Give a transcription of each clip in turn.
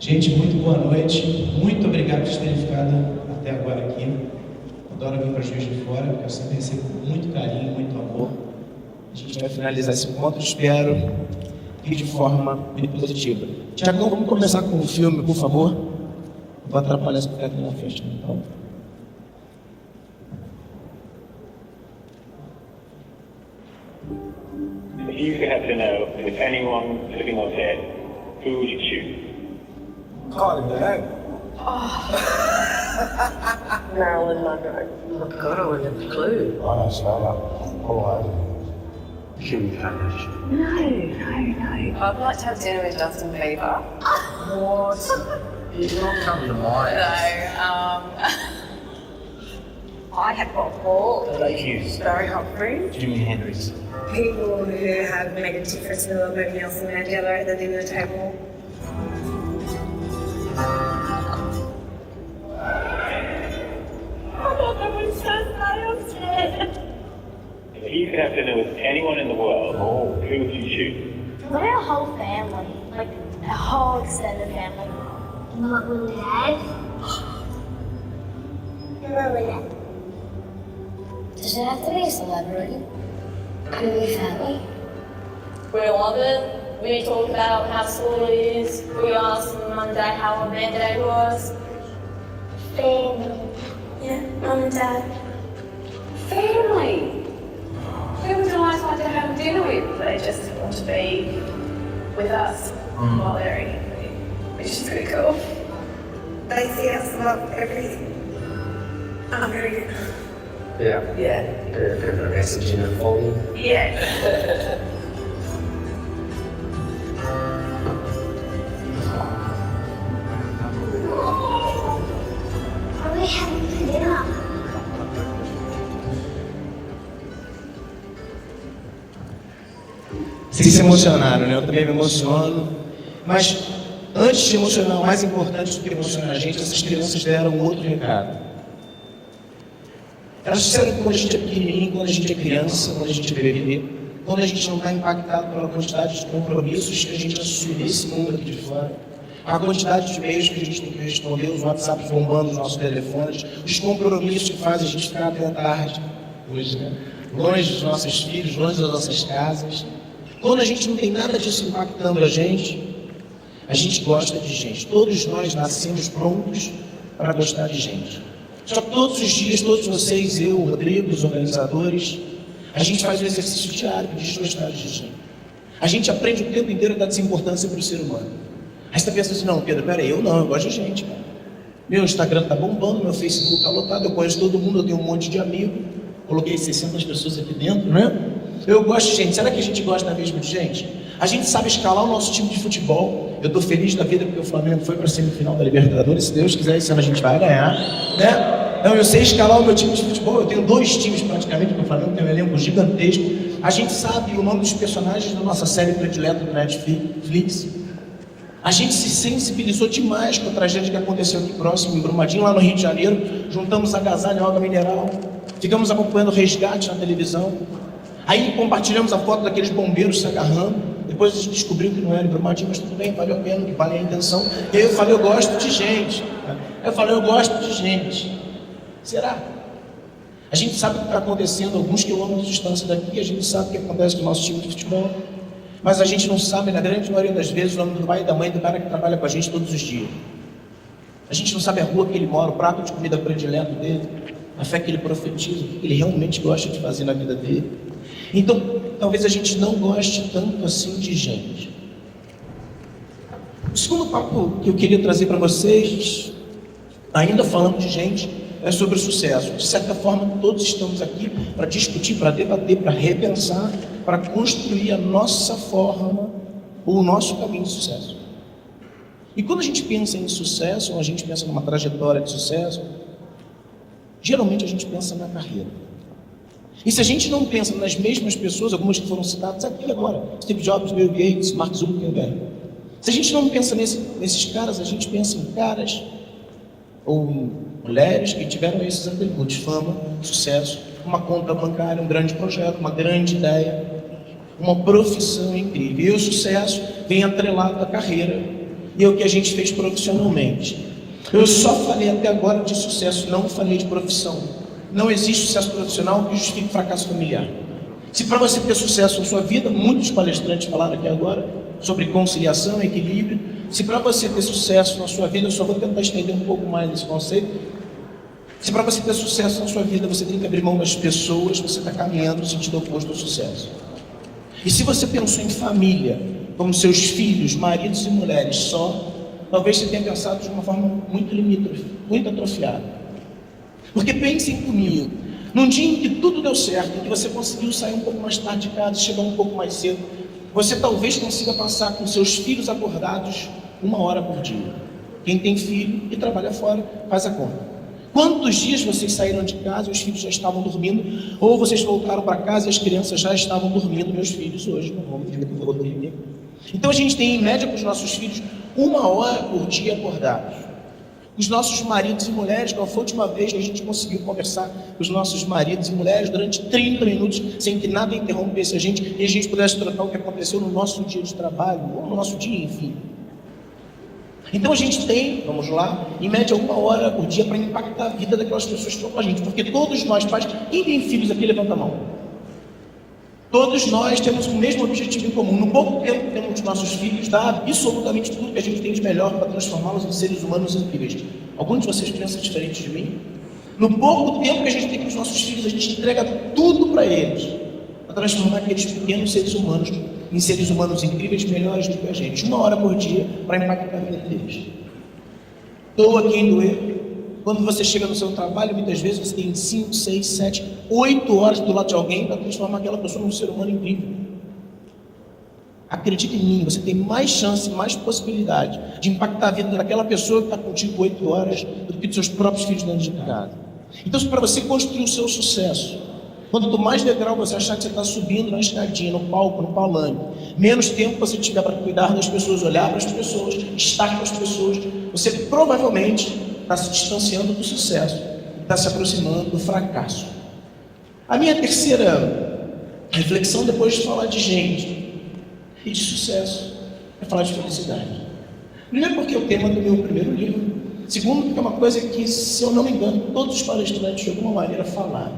Gente, muito boa noite. Muito obrigado por terem ficado até agora aqui. Adoro vir para Juiz de Fora, porque eu sempre recebo muito carinho, muito amor. A gente vai finalizar esse encontro, espero, e de forma muito positiva. Tiagão, vamos começar com o filme, por favor? Vou atrapalhar se ficar aqui na festa, então. If you had to know if anyone living or dead, who would you choose? Carly Bag. Marilyn Monroe. Oh God, I wouldn't have a clue. Oh, that's not polite. Kim Kardashian. No. I'd like to have dinner with Justin Bieber. What? He's not coming to mind. I'd have Bob Hall. Blake Hughes. Barry Humphries. Jimi Hendrix. People who have made a difference in the world, maybe Nelson Mandela at the dinner table. I thought that was so sad. If you could have dinner with anyone in the world, who would you choose? What our whole family, like our whole extended family. Mum and Dad. Mum and Dad. Does it have to be a celebrity? Can it be family? We love it. We talk about how school is. We asked Mum and Dad how our band day was. Family. Yeah, Mum and Dad. Family! Who would you like to have dinner with? They just want to be with us while they're eating, which is pretty cool. They see us love everything. I'm very good. Yeah. Yeah. Bit of a message in it for you. Yeah. Are we having dinner? Vocês se emocionaram, né? Eu também me emociono. Mas antes de emocionar, o mais importante do que emocionar a gente, essas crianças deram um outro recado. Elas disseram que quando a gente é pequenininho, quando a gente é criança, quando a gente é bebê, quando a gente não está impactado pela quantidade de compromissos que a gente assume nesse mundo aqui de fora, a quantidade de e-mails que a gente tem que responder, os WhatsApps bombando os nossos telefones, os compromissos que fazem a gente ficar até tarde, hoje, né? Longe dos nossos filhos, longe das nossas casas. Quando a gente não tem nada disso impactando a gente gosta de gente. Todos nós nascemos prontos para gostar de gente. Só que todos os dias, todos vocês, eu, o Rodrigo, os organizadores, a gente faz um exercício diário de desgostar de gente. A gente aprende o tempo inteiro a dar desimportância para o ser humano. Aí você está pensando assim, não, Pedro, peraí, eu gosto de gente, cara. Meu Instagram está bombando, meu Facebook está lotado, eu conheço todo mundo, eu tenho um monte de amigo. Coloquei 600 pessoas aqui dentro, né? Eu gosto de gente. Será que a gente gosta mesmo de gente? A gente sabe escalar o nosso time de futebol. Eu estou feliz da vida porque o Flamengo foi para a semifinal da Libertadores. Se Deus quiser, esse ano a gente vai ganhar, né? Não, eu sei escalar o meu time de futebol. Eu tenho 2 times praticamente, porque o Flamengo tem um elenco gigantesco. A gente sabe o nome dos personagens da nossa série predileta do Netflix. A gente se sensibilizou demais com a tragédia que aconteceu aqui próximo, em Brumadinho, lá no Rio de Janeiro. Juntamos agasalho e água mineral. Ficamos acompanhando o resgate na televisão. Aí compartilhamos a foto daqueles bombeiros se agarrando. Depois a gente descobriu que não era em Brumadinho, mas tudo bem, valeu a pena, que vale a intenção. E aí eu falei, eu gosto de gente. Aí eu falei, eu gosto de gente. Será? A gente sabe o que está acontecendo a alguns quilômetros de distância daqui, a gente sabe o que acontece com o nosso time de futebol. Mas a gente não sabe, na grande maioria das vezes, o nome do pai e da mãe do cara que trabalha com a gente todos os dias. A gente não sabe a rua que ele mora, o prato de comida predileto dele, a fé que ele profetiza, o que ele realmente gosta de fazer na vida dele. Então, talvez a gente não goste tanto assim de gente. O segundo papo que eu queria trazer para vocês, ainda falando de gente, é sobre o sucesso. De certa forma, todos estamos aqui para discutir, para debater, para repensar, para construir a nossa forma, ou o nosso caminho de sucesso. E quando a gente pensa em sucesso, ou a gente pensa numa trajetória de sucesso, geralmente a gente pensa na carreira. E se a gente não pensa nas mesmas pessoas, algumas que foram citadas aqui agora, Steve Jobs, Bill Gates, Mark Zuckerberg, se a gente não pensa nesses caras, a gente pensa em caras ou em mulheres que tiveram esses atributos: fama, sucesso, uma conta bancária, um grande projeto, uma grande ideia, uma profissão incrível. E o sucesso vem atrelado à carreira. e é o que a gente fez profissionalmente. Eu só falei até agora de sucesso, não falei de profissão. Não existe sucesso profissional que justifique fracasso familiar. Se para você ter sucesso na sua vida, muitos palestrantes falaram aqui agora sobre conciliação, equilíbrio. Se para você ter sucesso na sua vida, eu só vou tentar estender um pouco mais esse conceito. Se para você ter sucesso na sua vida, você tem que abrir mão das pessoas, você está caminhando no sentido oposto do sucesso. E se você pensou em família, como seus filhos, maridos e mulheres só, talvez você tenha pensado de uma forma muito limítrofe, muito atrofiada. Porque pensem comigo, num dia em que tudo deu certo, em que você conseguiu sair um pouco mais tarde de casa, chegar um pouco mais cedo, você talvez consiga passar com seus filhos acordados 1 hora por dia. Quem tem filho e trabalha fora, faz a conta. Quantos dias vocês saíram de casa e os filhos já estavam dormindo? Ou vocês voltaram para casa e as crianças já estavam dormindo? Meus filhos hoje não vão dormir. Então a gente tem em média com os nossos filhos 1 hora por dia acordados. Os nossos maridos e mulheres, qual foi a última vez que a gente conseguiu conversar com os nossos maridos e mulheres durante 30 minutos, sem que nada interrompesse a gente, e a gente pudesse tratar o que aconteceu no nosso dia de trabalho, ou no nosso dia, enfim. Então a gente tem, vamos lá, em média 1 hora por dia para impactar a vida daquelas pessoas que estão com a gente, porque todos nós pais, quem tem filhos aqui, levanta a mão. Todos nós temos o mesmo objetivo em comum. No pouco tempo que temos os nossos filhos, dá absolutamente tudo que a gente tem de melhor para transformá-los em seres humanos incríveis. Alguns de vocês pensam diferente de mim? No pouco tempo que a gente tem com os nossos filhos, a gente entrega tudo para eles, para transformar aqueles pequenos seres humanos em seres humanos incríveis, melhores do que a gente. 1 hora por dia para impactar a vida deles. Doa quem doer. Quando você chega no seu trabalho, muitas vezes você tem 5, 6, 7, 8 horas do lado de alguém para transformar aquela pessoa num ser humano incrível. Acredite em mim, você tem mais chance, mais possibilidade de impactar a vida daquela pessoa que está contigo 8 horas do que dos seus próprios filhos dentro de casa. Então, para você construir o seu sucesso, quanto mais degrau você achar que você está subindo na escadinha, no palco, no palanque, menos tempo você tiver para cuidar das pessoas, olhar para as pessoas, estar com as pessoas, você provavelmente está se distanciando do sucesso, está se aproximando do fracasso. A minha terceira reflexão, depois de falar de gente e de sucesso, é falar de felicidade. Primeiro porque é o tema do meu primeiro livro. Segundo porque é uma coisa que, se eu não me engano, todos os palestrantes de alguma maneira falaram.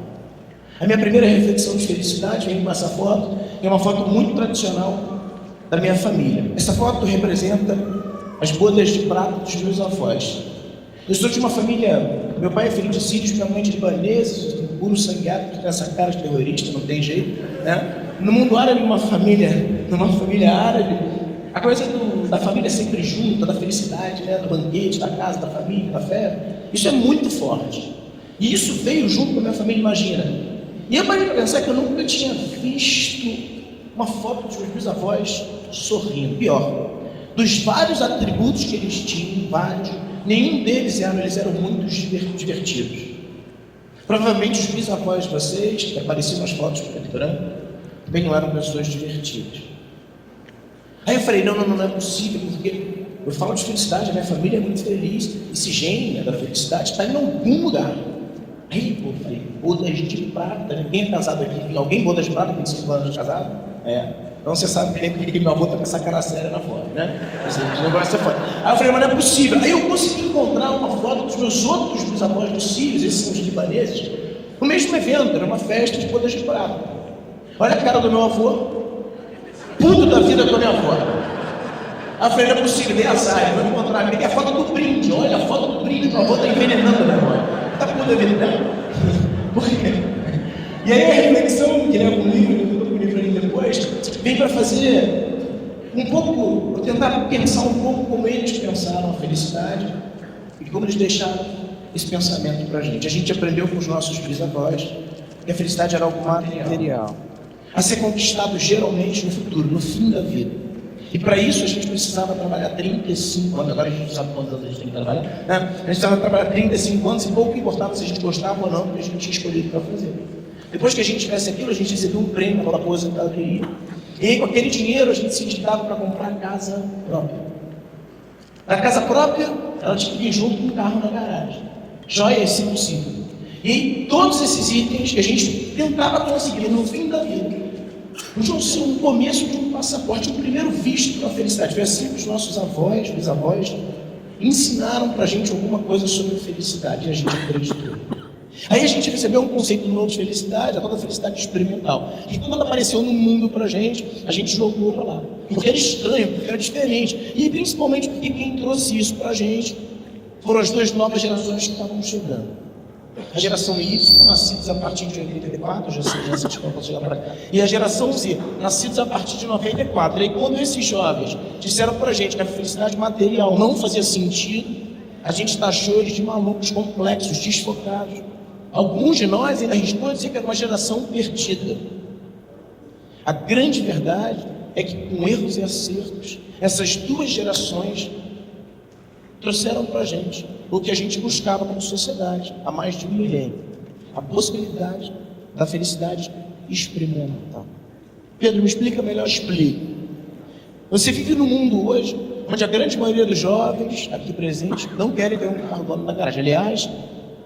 A minha primeira reflexão de felicidade vem com essa foto, que é uma foto muito tradicional da minha família. Essa foto representa as bodas de prata dos meus avós. Eu sou de uma família, meu pai é filho de sírios, minha mãe de libaneses, puro sangueado, que tem essa cara de terrorista, não tem jeito, né? No mundo árabe, numa família árabe, a coisa da família sempre junta, da felicidade, né? Do banquete, da casa, da família, da festa, isso é muito forte. E isso veio junto com a minha família, imagina. E eu parei para pensar que eu nunca tinha visto uma foto dos meus bisavós sorrindo. Pior, dos vários atributos que eles tinham, vários, nenhum deles eles eram muito divertidos. Provavelmente os bisavós de vocês, que apareciam nas fotos preto e branco, também não eram pessoas divertidas. Aí eu falei, não é possível, porque eu falo de felicidade, a minha família é muito feliz, esse gênio da felicidade está em algum lugar. Aí, eu falei, bodas de prata, ninguém é casado aqui, alguém bodas de prata, 25 anos de casado? Então você sabe bem que meu avô está com essa cara séria na foto, né? Esse negócio é foda. Aí eu falei, mas não é possível. Aí eu consegui encontrar uma foto dos meus outros bisavós dos sírios, esses são os libaneses, no mesmo evento, era uma festa de bodas de prata. Olha a cara do meu avô, puto da vida com a minha avó. Aí eu falei, não é possível, dei azar, eu vou encontrar, peguei a foto do brinde, olha a foto do brinde, meu avô está envenenando a minha avó. Está puto da vida, né? Por quê? E aí a reflexão que leva o livro, depois, vem para fazer um pouco, tentar pensar um pouco como eles pensaram a felicidade e como eles deixaram esse pensamento para a gente. A gente aprendeu com os nossos bisavós que a felicidade era algo material, a ser conquistado geralmente no futuro, no fim da vida. E para isso a gente precisava trabalhar 35 anos, agora a gente sabe quantos anos a gente tem que trabalhar, né? A gente precisava trabalhar 35 anos e pouco importava se a gente gostava ou não, porque a gente tinha escolhido para fazer. Depois que a gente tivesse aquilo, a gente recebeu um prêmio pela aposentadoria. E aí, com aquele dinheiro, a gente se endividava para comprar casa própria. A casa própria, ela tinha que vir junto com um carro na garagem. Joias, se possível. E todos esses itens que a gente tentava conseguir no fim da vida, podiam ser um começo de um passaporte, um primeiro visto para a felicidade. Foi assim que os nossos avós, bisavós, ensinaram para a gente alguma coisa sobre felicidade e a gente acreditou. Aí a gente recebeu um conceito novo de felicidade, a tal da felicidade experimental, que quando ela apareceu no mundo para a gente jogou para lá. Porque era estranho, porque era diferente. E principalmente porque quem trouxe isso para a gente foram as duas novas gerações que estavam chegando. A geração Y, nascidos a partir de 84, já sei como posso chegar para cá. E a geração Z, nascidos a partir de 94. E aí, quando esses jovens disseram para a gente que a felicidade material não fazia sentido, a gente taxou eles de malucos, complexos, desfocados. Alguns de nós ainda arriscou dizer que era uma geração perdida. A grande verdade é que, com erros e acertos, essas duas gerações trouxeram para a gente o que a gente buscava como sociedade há mais de um milênio: a possibilidade da felicidade experimental. Pedro, me explica melhor? Explica. Você vive num mundo hoje onde a grande maioria dos jovens aqui presentes não querem ter um carro dono na garagem. Aliás,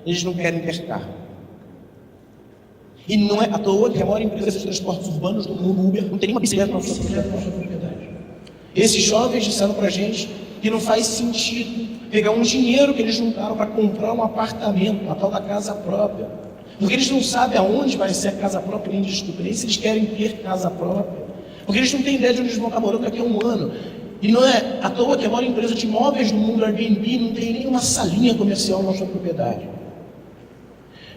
eles não querem ter carro. E não é à toa que a maior empresa de transportes urbanos do mundo, Uber, não tem nenhuma bicicleta na sua propriedade. Esses jovens disseram para a gente que não faz sentido pegar um dinheiro que eles juntaram para comprar um apartamento, a tal da casa própria. Porque eles não sabem aonde vai ser a casa própria, nem descobrem se eles querem ter casa própria. Porque eles não têm ideia de onde eles vão estar morando daqui a um ano. E não é à toa que a maior empresa de imóveis do mundo, Airbnb, não tem nenhuma salinha comercial na sua propriedade.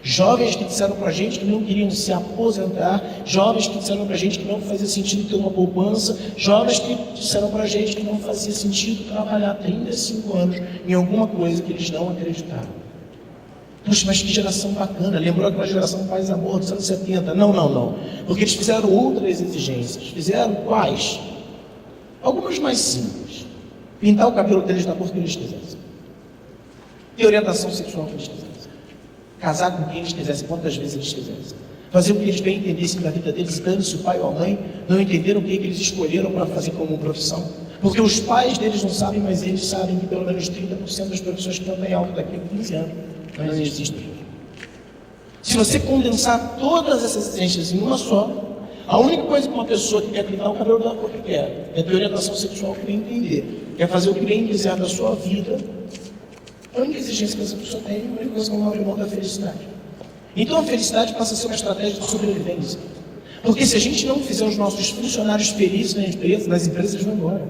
Jovens que disseram para a gente que não queriam se aposentar, jovens que disseram para a gente que não fazia sentido ter uma poupança, jovens que disseram para a gente que não fazia sentido trabalhar 35 anos em alguma coisa que eles não acreditaram. Poxa, mas que geração bacana, lembrou aquela geração Paz e Amor dos anos 70? Não. Porque eles fizeram outras exigências. Fizeram quais? Algumas mais simples. Pintar o cabelo deles da cor que eles quisessem. Ter orientação sexual que eles quisessem. Casar com quem eles quisessem, quantas vezes eles quisessem. Fazer o que eles bem entendessem da vida deles, dando se o pai ou a mãe não entenderam o que eles escolheram para fazer como profissão. Porque os pais deles não sabem, mas eles sabem que pelo menos 30% das profissões que estão em alta daqui a 15 anos não existem. Se você condensar todas essas exigências em uma só, a única coisa que uma pessoa que quer pintar o cabelo da cor que quer, é ter orientação sexual que bem entender, quer fazer o que bem quiser da sua vida, a única exigência que essa pessoa tem é a única coisa que não abre mão da felicidade. Então a felicidade passa a ser uma estratégia de sobrevivência. Porque se a gente não fizer os nossos funcionários felizes nas empresas, eles vão embora.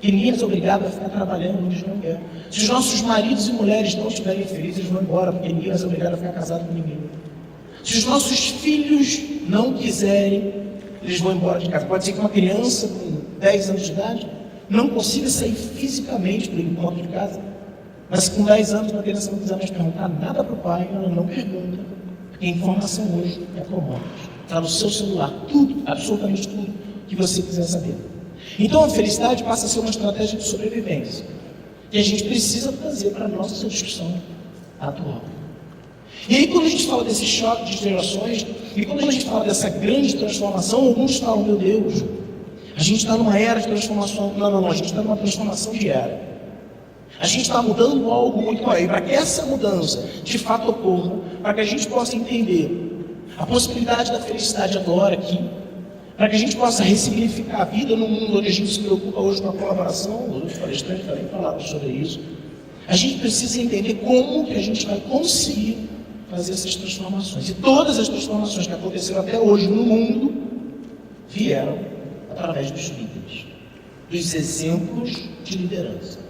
E ninguém é obrigado a ficar trabalhando onde eles não querem. Se os nossos maridos e mulheres não estiverem felizes, eles vão embora, porque ninguém é obrigado a ficar casado com ninguém. Se os nossos filhos não quiserem, eles vão embora de casa. Pode ser que uma criança com 10 anos de idade não consiga sair fisicamente para o encontro de casa. Mas com 10 anos, uma criança não quiser mais perguntar nada para o pai, ela não pergunta. Porque a informação hoje é commodity. Está no seu celular, tudo, absolutamente tudo que você quiser saber. Então a felicidade passa a ser uma estratégia de sobrevivência. E a gente precisa trazer para a nossa discussão atual. E aí quando a gente fala desse choque de gerações, e quando a gente fala dessa grande transformação, alguns falam, meu Deus, a gente está numa era de transformação. Não, a gente está numa transformação de era. A gente está mudando algo muito maior. E para que essa mudança de fato ocorra, para que a gente possa entender a possibilidade da felicidade agora aqui, para que a gente possa ressignificar a vida no mundo onde a gente se preocupa hoje com a colaboração, os palestrantes também falaram sobre isso, a gente precisa entender como que a gente vai conseguir fazer essas transformações. E todas as transformações que aconteceram até hoje no mundo vieram através dos líderes, dos exemplos de liderança.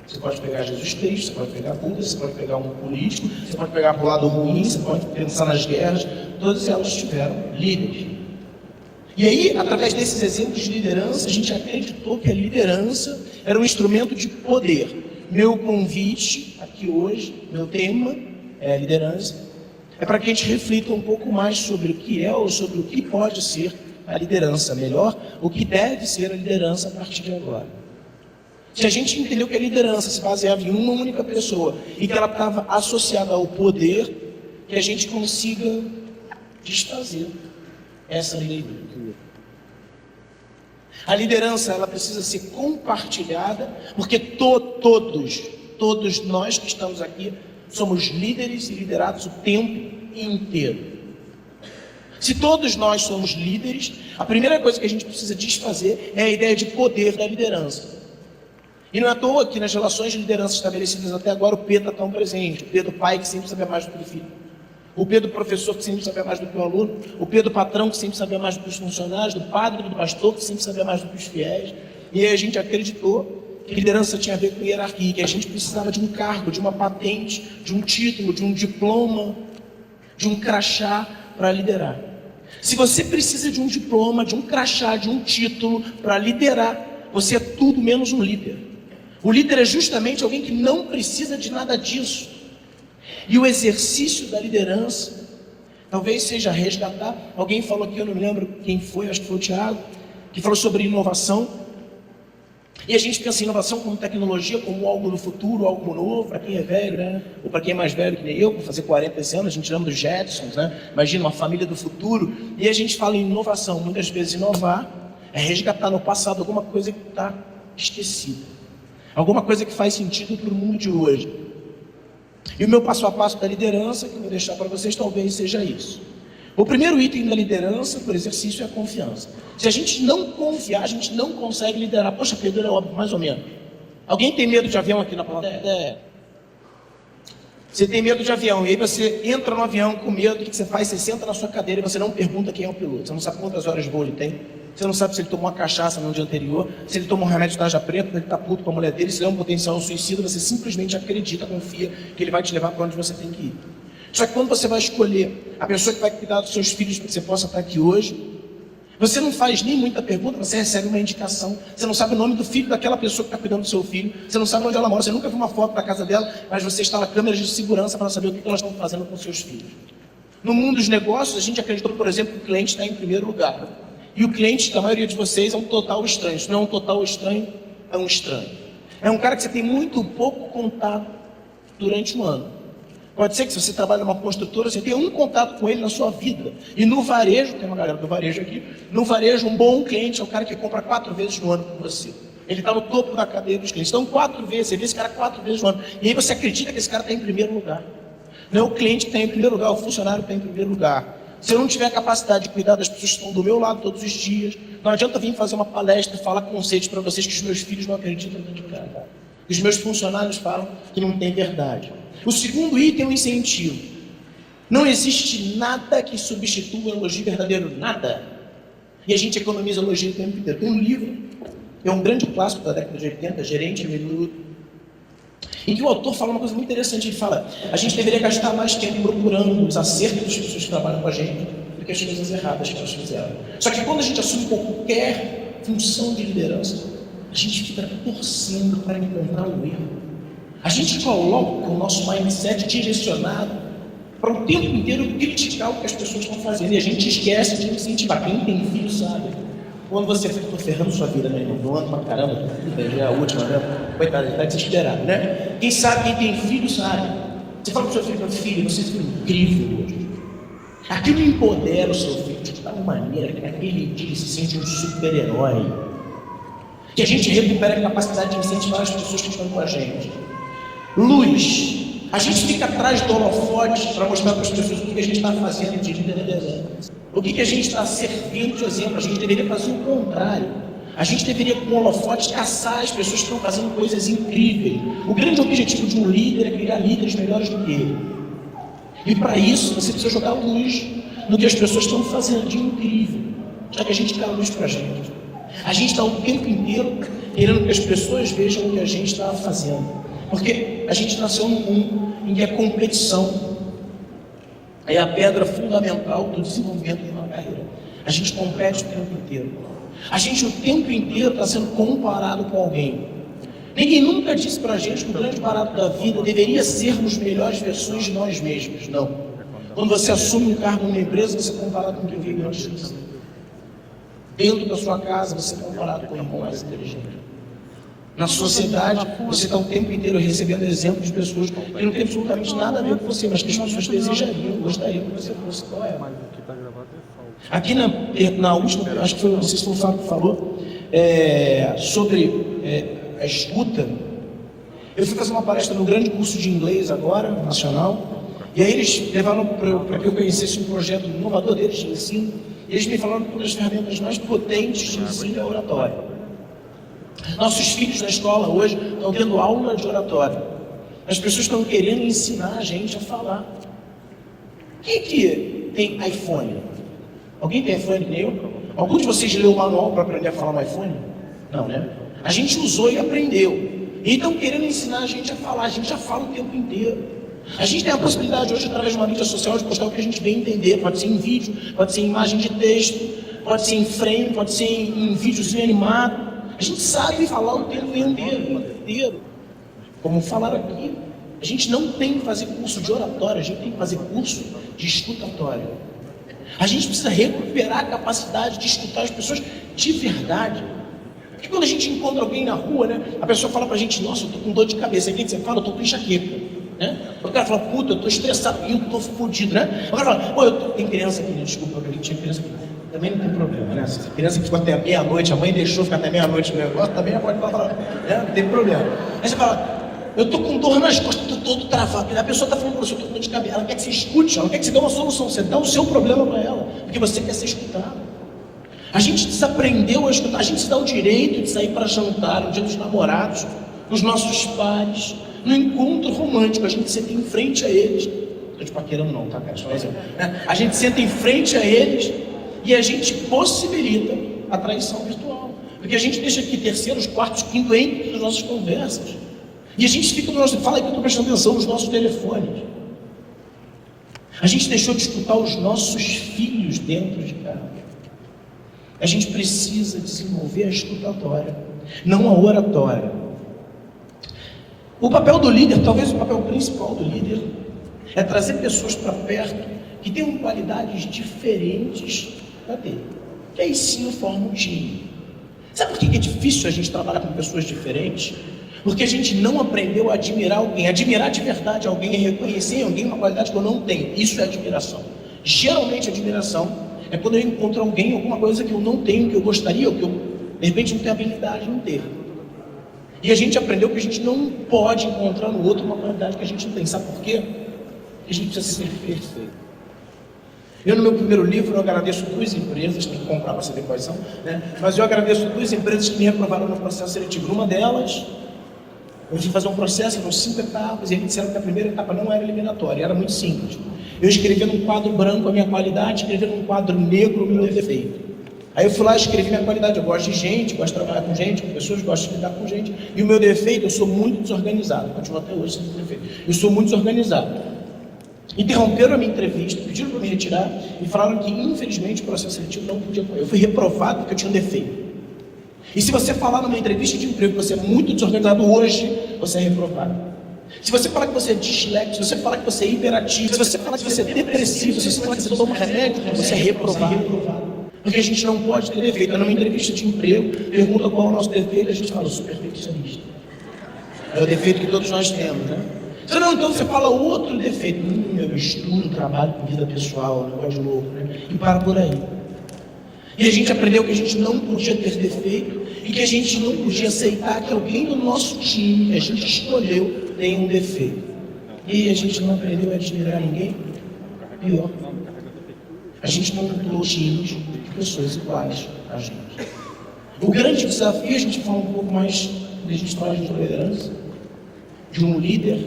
Você pode pegar Jesus Cristo, você pode pegar Buda, você pode pegar um político, você pode pegar para o lado ruim, você pode pensar nas guerras, todas elas tiveram líderes. E aí, através desses exemplos de liderança, a gente acreditou que a liderança era um instrumento de poder. Meu convite aqui hoje, meu tema é liderança, é para que a gente reflita um pouco mais sobre o que é ou sobre o que pode ser a liderança, melhor, o que deve ser a liderança a partir de agora. Se a gente entendeu que a liderança se baseava em uma única pessoa e que ela estava associada ao poder, que a gente consiga desfazer essa leitura. A liderança, ela precisa ser compartilhada, porque todos nós que estamos aqui somos líderes e liderados o tempo inteiro. Se todos nós somos líderes, a primeira coisa que a gente precisa desfazer é a ideia de poder da liderança. E não é à toa que nas relações de liderança estabelecidas até agora, o Pedro está tão presente. O Pedro pai, que sempre sabe mais do que o filho. O Pedro professor, que sempre sabe mais do que o aluno. O Pedro patrão, que sempre sabe mais do que os funcionários. Do padre, do pastor, que sempre sabe mais do que os fiéis. E aí a gente acreditou que liderança tinha a ver com hierarquia, que a gente precisava de um cargo, de uma patente, de um título, de um diploma, de um crachá para liderar. Se você precisa de um diploma, de um crachá, de um título para liderar, você é tudo menos um líder. O líder é justamente alguém que não precisa de nada disso. E o exercício da liderança, talvez seja resgatar. Alguém falou aqui, eu não me lembro quem foi, acho que foi o Thiago, que falou sobre inovação. E a gente pensa em inovação como tecnologia, como algo do futuro, algo novo, para quem é velho, né? Ou para quem é mais velho que nem eu, vou fazer 40 esse ano, a gente lembra dos Jetsons, né? Imagina uma família do futuro. E a gente fala em inovação. Muitas vezes inovar é resgatar no passado alguma coisa que está esquecida. Alguma coisa que faz sentido para o mundo de hoje. E o meu passo a passo da liderança, que eu vou deixar para vocês, talvez seja isso. O primeiro item da liderança, por exercício, é a confiança. Se a gente não confiar, a gente não consegue liderar. Poxa, Pedro, é óbvio, mais ou menos. Alguém tem medo de avião aqui na plateia? Você tem medo de avião, e aí você entra no avião com medo, o que você faz? Você senta na sua cadeira e você não pergunta quem é o piloto. Você não sabe quantas horas de voo ele tem. Você não sabe se ele tomou uma cachaça no dia anterior, se ele tomou um remédio de tarja preta, se ele está puto com a mulher dele, se ele é um potencial suicida. Você simplesmente acredita, confia que ele vai te levar para onde você tem que ir. Só que quando você vai escolher a pessoa que vai cuidar dos seus filhos para que você possa estar aqui hoje, você não faz nem muita pergunta, você recebe uma indicação. Você não sabe o nome do filho daquela pessoa que está cuidando do seu filho. Você não sabe onde ela mora, você nunca viu uma foto da casa dela, mas você está na câmera de segurança para saber o que elas estão fazendo com seus filhos. No mundo dos negócios, a gente acreditou, por exemplo, que o cliente está em primeiro lugar. E o cliente, da maioria de vocês, é um total estranho. Se não é um total estranho, é um estranho. É um cara que você tem muito pouco contato durante um ano. Pode ser que se você trabalha numa construtora, você tenha um contato com ele na sua vida. E no varejo, tem uma galera do varejo aqui, no varejo um bom cliente é o cara que compra 4 vezes no ano com você. Ele está no topo da cadeia dos clientes. Então 4 vezes, você vê esse cara 4 vezes no ano. E aí você acredita que esse cara está em primeiro lugar. Não é o cliente que está em primeiro lugar, é o funcionário que está em primeiro lugar. Se eu não tiver a capacidade de cuidar das pessoas que estão do meu lado todos os dias, não adianta vir fazer uma palestra e falar conceitos para vocês que os meus filhos não acreditam dentro de casa. Os meus funcionários falam que não tem verdade. O segundo item é o incentivo. Não existe nada que substitua o elogio verdadeiro, nada. E a gente economiza elogio o tempo inteiro. Tem um livro, é um grande clássico da década de 80, Gerente Menudo, em que o autor fala uma coisa muito interessante. Ele fala, a gente deveria gastar mais tempo procurando os acertos das pessoas que trabalham com a gente do que as coisas erradas que elas fizeram. Só que quando a gente assume qualquer função de liderança, a gente fica torcendo para encontrar o erro. A gente coloca o nosso mindset direcionado para o tempo inteiro criticar o que as pessoas estão fazendo. E a gente esquece de incentivar. Quem tem filho sabe. Quando você for ferrando sua vida, né, irmão? Doando pra caramba, tudo bem, já é a última, né? Coitado, ele está desesperado, né? Quem sabe, quem tem filho sabe. Você fala para o seu filho, meu filho, você é incrível hoje. Aquilo empodera o seu filho de tal maneira que naquele dia ele se sente um super-herói. Que a gente recupera a capacidade de incentivar as pessoas que estão com a gente. Luz. A gente fica atrás do holofote para mostrar para as pessoas o que a gente está fazendo de liderança. O que a gente está servindo de exemplo. A gente deveria fazer o contrário. A gente deveria, com o holofote, caçar as pessoas que estão fazendo coisas incríveis. O grande objetivo de um líder é criar líderes melhores do que ele. E para isso, você precisa jogar luz no que as pessoas estão fazendo de incrível. Já que a gente dá luz para a gente. A gente está o tempo inteiro querendo que as pessoas vejam o que a gente está fazendo. Porque a gente nasceu num mundo em que a competição é a pedra fundamental do desenvolvimento de uma carreira. A gente compete o tempo inteiro. A gente o tempo inteiro está sendo comparado com alguém. Ninguém nunca disse para a gente que o grande barato da vida deveria sermos melhores versões de nós mesmos. Não. Quando você assume um cargo numa empresa, você é comparado com quem veio antes de você. Dentro da sua casa, você é comparado com o irmão mais inteligente. Na sociedade, você está o tempo inteiro recebendo exemplos de pessoas que não têm absolutamente nada a ver com você, mas que as pessoas desejariam, gostariam que você fosse. Qual é? Aqui na última, acho que foi, não sei se foi o Fábio que falou, sobre a escuta. Eu fui fazer uma palestra no grande curso de inglês agora, nacional, E aí eles levaram para que eu conhecesse um projeto inovador deles de ensino. E eles me falaram que uma das ferramentas mais potentes de ensino é a oratória. Nossos filhos na escola hoje estão tendo aula de oratória. As pessoas estão querendo ensinar a gente a falar. Quem aqui tem iPhone? Alguém tem iPhone que nem eu? Algum de vocês leu o manual para aprender a falar no iPhone? Não, né? A gente usou e aprendeu. E estão querendo ensinar a gente a falar. A gente já fala o tempo inteiro. A gente tem a possibilidade hoje, através de uma mídia social, de postar o que a gente bem entender. Pode ser em vídeo, pode ser em imagem de texto, pode ser em frame, pode ser em videozinho animado. A gente sabe falar o tempo inteiro. Como falaram aqui, a gente não tem que fazer curso de oratória, a gente tem que fazer curso de escutatória. A gente precisa recuperar a capacidade de escutar as pessoas de verdade. Porque quando a gente encontra alguém na rua, né, a pessoa fala pra gente, nossa, eu tô com dor de cabeça. Aí o que você fala? Eu tô com enxaqueca. Né? O cara fala, puta, eu tô estressado, eu tô fodido, né? O cara fala, pô, tem criança aqui, né? Desculpa, eu tinha criança aqui. Também não tem problema, né? Se a criança ficou até meia-noite, a mãe deixou ficar até meia-noite no negócio, também pode falar, né? Não tem problema. Aí você fala, eu tô com dor nas costas, tô todo travado. A pessoa tá falando pra você, eu tô com dor de cabeça. Ela quer que você escute, ela quer que você dê uma solução. Você dá o seu problema pra ela, porque você quer ser escutado. A gente desaprendeu a escutar, a gente se dá o direito de sair para jantar no dia dos namorados, com os nossos pares, no encontro romântico, a gente senta em frente a eles. Não estou te paquerando não, tá, cara? Só um exemplo. A gente senta em frente a eles e a gente possibilita a traição virtual. Porque a gente deixa aqui terceiros, quartos, quinto entre as nossas conversas. E a gente fica no nosso... Fala aí que eu estou prestando atenção nos nossos telefones. A gente deixou de escutar os nossos filhos dentro de casa. A gente precisa desenvolver a escutatória, não a oratória. O papel do líder, talvez o papel principal do líder, é trazer pessoas para perto que tenham qualidades diferentes da dele. Que aí sim forma um time. Sabe por que é difícil a gente trabalhar com pessoas diferentes? Porque a gente não aprendeu a admirar alguém. Admirar de verdade alguém é reconhecer em alguém uma qualidade que eu não tenho. Isso é admiração. Geralmente admiração é quando eu encontro alguém, alguma coisa que eu não tenho, que eu gostaria, ou que eu, de repente, não tenho habilidade em ter. E a gente aprendeu que a gente não pode encontrar no outro uma qualidade que a gente não tem. Sabe por quê? Porque a gente precisa ser perfeito. Eu, no meu primeiro livro, eu agradeço 2 empresas, tem que comprar para saber quais são, né? Mas eu agradeço 2 empresas que me reprovaram no processo seletivo. Numa delas, eu tive que fazer um processo, eram 5 etapas, e eles disseram que a primeira etapa não era eliminatória, era muito simples. Eu escrevia num quadro branco a minha qualidade, escrevia num quadro negro o meu defeito. Aí eu fui lá e escrevi minha qualidade. Eu gosto de gente, gosto de trabalhar com gente, com pessoas, gosto de lidar com gente. E o meu defeito, eu sou muito desorganizado. Continuo até hoje sendo defeito. Eu sou muito desorganizado. Interromperam a minha entrevista, pediram para me retirar e falaram que, infelizmente, o processo seletivo não podia correr. Eu fui reprovado porque eu tinha um defeito. E se você falar numa entrevista de emprego que você é muito desorganizado hoje, você é reprovado. Se você falar que você é disléxico, se você falar que você é hiperativo, se você falar que você é depressivo, se você falar que você toma remédio, você é reprovado. Porque a gente não pode ter defeito. Numa entrevista de emprego, pergunta qual é o nosso defeito, a gente fala, eu sou perfeccionista. É o defeito que todos nós temos, né? Então você fala outro defeito. Eu misturo trabalho com vida pessoal, negócio de louco, né? E para por aí. E a gente aprendeu que a gente não podia ter defeito e que a gente não podia aceitar que alguém do nosso time, que a gente escolheu, tem um defeito. E a gente não aprendeu a admirar ninguém. Pior. A gente não montou times de pessoas iguais a gente. O grande desafio, a gente fala um pouco mais da gente fala de tolerância, de um líder,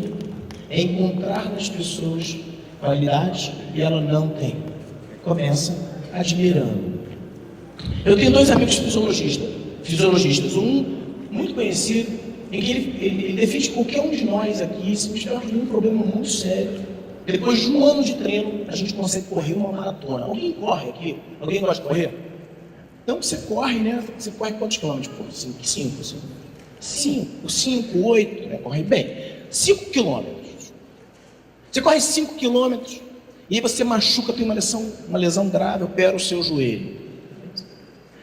é encontrar nas pessoas qualidades e ela não tem. Começa admirando. Eu tenho 2 amigos fisiologistas. Um muito conhecido, em que ele defende qualquer um de nós aqui, se tivermos um problema muito sério, depois de 1 ano de treino, a gente consegue correr uma maratona. Alguém corre aqui? Alguém gosta de correr? Então você corre, né? Você corre quantos quilômetros? 5, 8, né? Corre bem. 5 quilômetros. Você corre 5 quilômetros e aí você machuca, tem uma lesão grave, opera o seu joelho.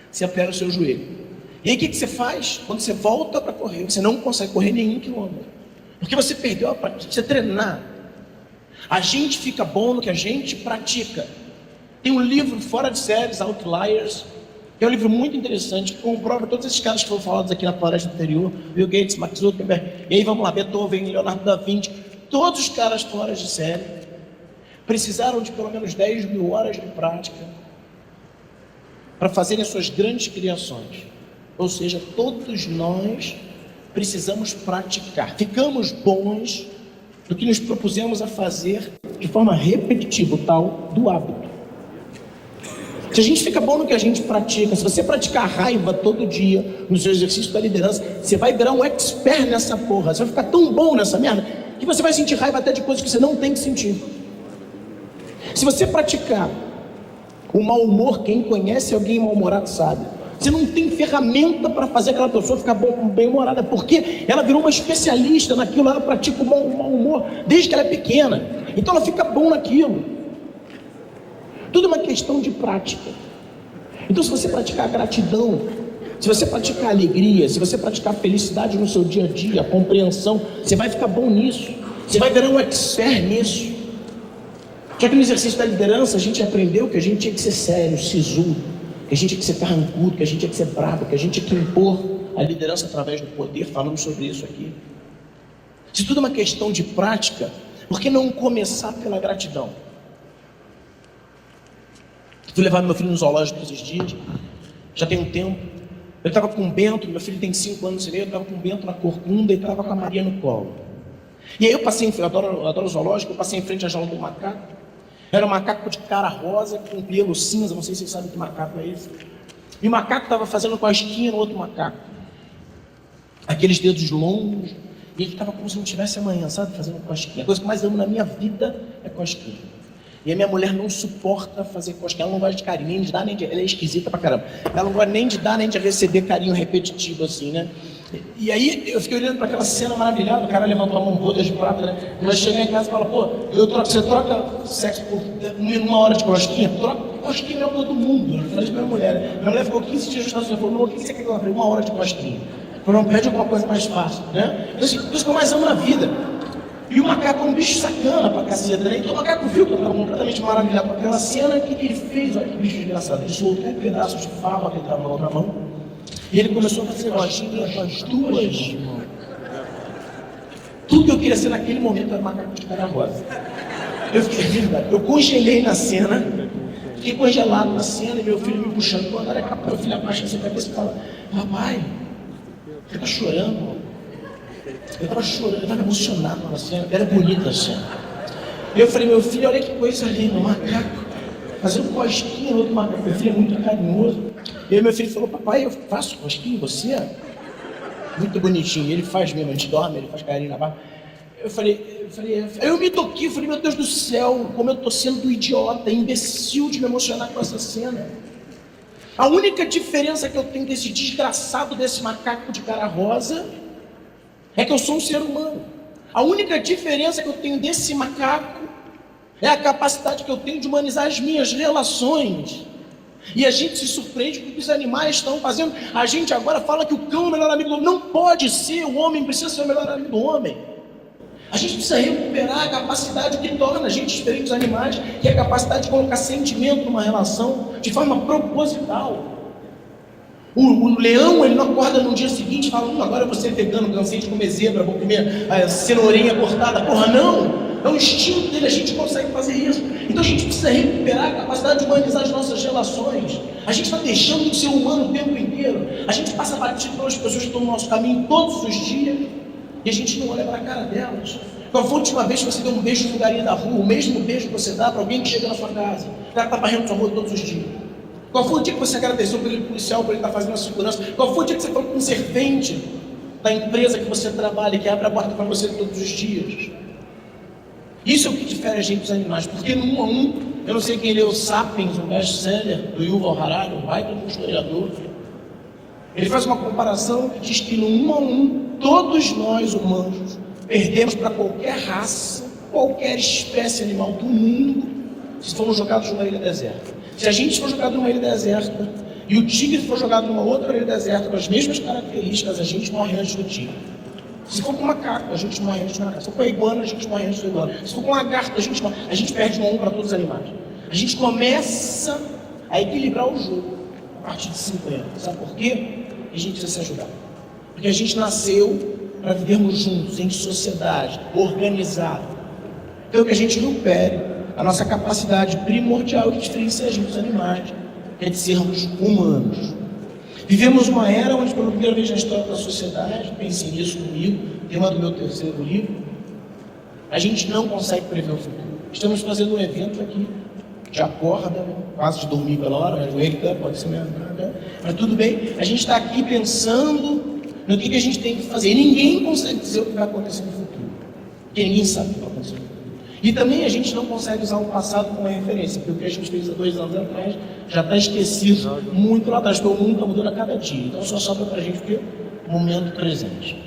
Você opera o seu joelho. E aí o que você faz? Quando você volta para correr, você não consegue correr nenhum quilômetro. Porque você perdeu a prática. Você treinar. A gente fica bom no que a gente pratica. Tem um livro fora de séries, Outliers, que é um livro muito interessante, que comprova todos esses caras que foram falados aqui na palestra anterior, Bill Gates, Mark Zuckerberg, e aí vamos lá, Beethoven, Leonardo da Vinci, todos os caras fora de série, precisaram de pelo menos 10 mil horas de prática para fazerem as suas grandes criações. Ou seja, todos nós precisamos praticar. Ficamos bons do que nos propusemos a fazer de forma repetitiva, o tal do hábito. Se a gente fica bom no que a gente pratica, se você praticar raiva todo dia no seu exercício da liderança, você vai virar um expert nessa porra. Você vai ficar tão bom nessa merda que você vai sentir raiva até de coisas que você não tem que sentir. Se você praticar o mau humor, quem conhece alguém mal-humorado sabe. Você não tem ferramenta para fazer aquela pessoa ficar bem-humorada, porque ela virou uma especialista naquilo, ela pratica o mau humor desde que ela é pequena. Então ela fica bom naquilo. Tudo é uma questão de prática. Então, se você praticar gratidão, se você praticar alegria, se você praticar felicidade no seu dia a dia, compreensão, você vai ficar bom nisso. Você vai virar um expert nisso. Já que no exercício da liderança a gente aprendeu que a gente tinha que ser sério, sisudo, que a gente tinha que ser carrancudo, que a gente tinha que ser bravo, que a gente tinha que impor a liderança através do poder. Falamos sobre isso aqui. Se tudo é uma questão de prática, por que não começar pela gratidão? Fui levar meu filho no zoológico esses dias, já tem um tempo. Eu estava com o Bento, meu filho tem 5 anos e meio, eu estava com o Bento na corcunda e estava com a Maria no colo. E aí eu passei, eu adoro zoológico, eu passei em frente à jaula do macaco. Era um macaco de cara rosa, com pelo cinza, não sei se vocês sabem que macaco é esse. E o macaco estava fazendo cosquinha no outro macaco. Aqueles dedos longos, e ele estava como se não tivesse amanhã, sabe, fazendo cosquinha. A coisa que eu mais amo na minha vida é cosquinha. E a minha mulher não suporta fazer cosquinha, ela não gosta de carinho, nem de dar, nem de... Ela é esquisita pra caramba. Ela não gosta nem de dar, nem de receber carinho repetitivo assim, né? E aí eu fiquei olhando para aquela cena maravilhosa, o cara levantou a mão toda de prata, né? Nós chegamos em casa e fala, pô, você troca sexo por 1 hora de cosquinha? Troca cosquinha é todo mundo. Eu falei isso pra minha mulher. Minha mulher ficou 15 dias nos Estados Unidos, falou, não, o que você quer que eu falei? 1 hora de cosquinha. Falou, não, pede alguma coisa mais fácil, né? Então, assim, isso que eu mais amo na vida. E o macaco é um bicho sacana pra caceta, né? Então o macaco viu que eu estava completamente maravilhado com aquela cena. O que ele fez? Olha que bicho engraçado. Ele soltou um pedaço de fava que ele estava na outra mão. E ele começou a fazer cosquinha com as 2 mãos. Tudo que eu queria ser naquele momento era macaco de cara rosa. Eu congelei na cena, fiquei congelado na cena e meu filho me puxando. Pô, agora é capaz, meu filho abaixa essa cabeça e fala, papai, você tá chorando? Eu estava chorando, eu estava emocionado na cena, era bonita a cena. Eu falei, meu filho, olha que coisa linda, um macaco, fazendo cosquinha no outro macaco. Meu filho é muito carinhoso. E aí meu filho falou, papai, eu faço cosquinha em você? Muito bonitinho, ele faz mesmo, a gente dorme, ele faz carinho na barba. Eu me toquei, falei, meu Deus do céu, como eu estou sendo idiota, imbecil de me emocionar com essa cena. A única diferença que eu tenho desse desgraçado desse macaco de cara rosa é que eu sou um ser humano. A única diferença que eu tenho desse macaco é a capacidade que eu tenho de humanizar as minhas relações. E a gente se surpreende com o que os animais estão fazendo. A gente agora fala que o cão é o melhor amigo do homem. Não pode ser, o homem precisa ser o melhor amigo do homem. A gente precisa recuperar a capacidade que torna a gente diferente dos animais, que é a capacidade de colocar sentimento numa relação de forma proposital. O leão, ele não acorda no dia seguinte e fala, agora eu vou ser vegano, cansei de comer zebra, vou comer a cenourinha cortada. Porra, não! É o instinto dele, a gente consegue fazer isso. Então a gente precisa recuperar a capacidade de humanizar as nossas relações. A gente está deixando de ser humano o tempo inteiro. A gente passa batido pelas pessoas que estão no nosso caminho todos os dias e a gente não olha para a cara delas. Qual foi a última vez que você deu um beijo no lugarinho da rua, o mesmo beijo que você dá para alguém que chega na sua casa? O cara está varrendo sua rua todos os dias. Qual foi o dia que você agradeceu pelo policial, por ele estar fazendo a segurança? Qual foi o dia que você falou com um servente da empresa que você trabalha, que abre a porta para você todos os dias? Isso é o que difere a gente dos animais, porque no 1 a 1, eu não sei quem leu Sapiens, um best-seller do Yuval Harari, um baita de um historiador. Ele faz uma comparação que diz que no 1 a 1, todos nós humanos perdemos para qualquer raça, qualquer espécie animal do mundo, se formos jogados numa ilha deserta. Se a gente for jogado numa ilha deserta e o tigre for jogado numa outra ilha deserta com as mesmas características, a gente morre antes do tigre. Se for com um macaco, a gente morre antes do macaco. Se for com a iguana, a gente morre antes do iguana. Se for com um lagarto, a gente morre. A gente perde no 1 para todos os animais. A gente começa a equilibrar o jogo a partir de 50. Sabe por quê? A gente precisa se ajudar. Porque a gente nasceu para vivermos juntos, em sociedade, organizado. Então que a gente recupere a nossa capacidade primordial que diferencia a gente dos animais, que é de sermos humanos. Vivemos uma era onde, pela primeira vez na história da sociedade, pensem nisso comigo, tema do meu terceiro livro, a gente não consegue prever o futuro. Estamos fazendo um evento aqui, te acorda, quase de dormir pela hora, mas wake up, pode ser mesmo, mas tudo bem, a gente está aqui pensando no que a gente tem que fazer. E ninguém consegue dizer o que vai acontecer no futuro, porque ninguém sabe o que vai acontecer no futuro. E também a gente não consegue usar o passado como referência, porque o que a gente fez há 2 anos atrás já está esquecido muito lá atrás, porque o mundo está mudando a cada dia. Então só sobra para a gente o momento presente.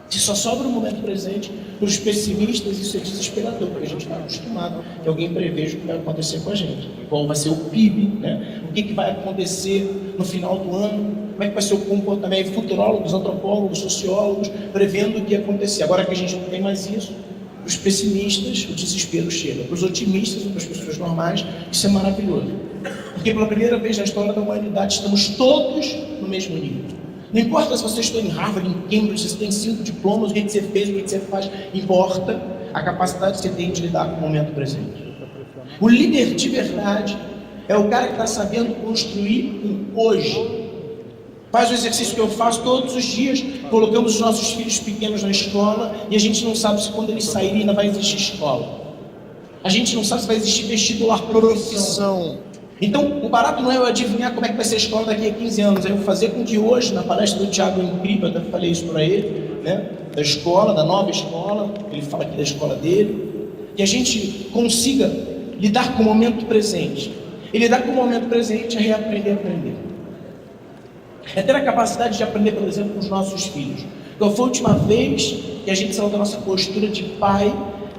Se só sobra o momento presente, para os pessimistas isso é desesperador, porque a gente está acostumado que alguém preveja o que vai acontecer com a gente. Qual vai ser o PIB, né? O que vai acontecer no final do ano, como é que vai ser o comportamento, futurólogos, antropólogos, sociólogos, prevendo o que ia acontecer. Agora que a gente não tem mais isso, para os pessimistas o desespero chega, para os otimistas, para as pessoas normais, isso é maravilhoso. Porque pela primeira vez na história da humanidade estamos todos no mesmo nível. Não importa se você está em Harvard, em Cambridge, se você tem 5 diplomas, o que você fez, o que você faz, importa a capacidade que você tem de lidar com o momento presente. O líder de verdade é o cara que está sabendo construir um hoje. Faz o exercício que eu faço todos os dias, colocamos os nossos filhos pequenos na escola e a gente não sabe se quando eles saírem ainda vai existir escola. A gente não sabe se vai existir vestibular, profissão. Então, o barato não é eu adivinhar como é que vai ser a escola daqui a 15 anos, é eu fazer com que hoje, na palestra do Thiago Incrível, eu até falei isso para ele, né, da escola, da nova escola, ele fala aqui da escola dele, que a gente consiga lidar com o momento presente. E lidar com o momento presente é reaprender a aprender. É ter a capacidade de aprender, por exemplo, com os nossos filhos. Qual foi a última vez que a gente saiu da nossa postura de pai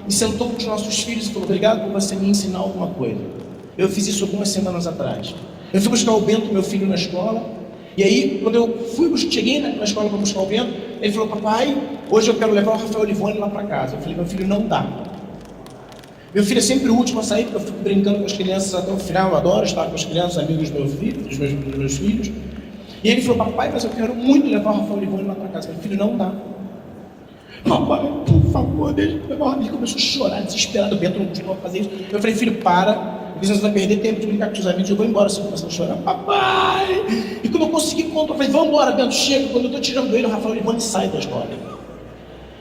e sentou com os nossos filhos e falou: obrigado por você me ensinar alguma coisa. Eu fiz isso algumas semanas atrás. Eu fui buscar o Bento, meu filho, na escola. E aí, quando eu cheguei na escola para buscar o Bento, ele falou: papai, hoje eu quero levar o Rafael Livone lá para casa. Eu falei: meu filho, não dá. Meu filho é sempre o último a sair, porque eu fico brincando com as crianças até o final. Eu adoro estar com as crianças, amigos dos meus filhos. E ele falou: papai, mas eu quero muito levar o Rafael Livone lá para casa. Meu filho, não dá. Papai, por favor, deixa eu levar. Ele começou a chorar, desesperado. O Bento não costuma fazer isso. Eu falei: filho, para. Você vai perder tempo de brincar com os amigos, eu vou embora. Você começou a chorar: papai! E quando eu consegui contar, eu falei: vamos embora, Bento, chega. Quando eu estou tirando ele, o Rafael Livone sai da escola.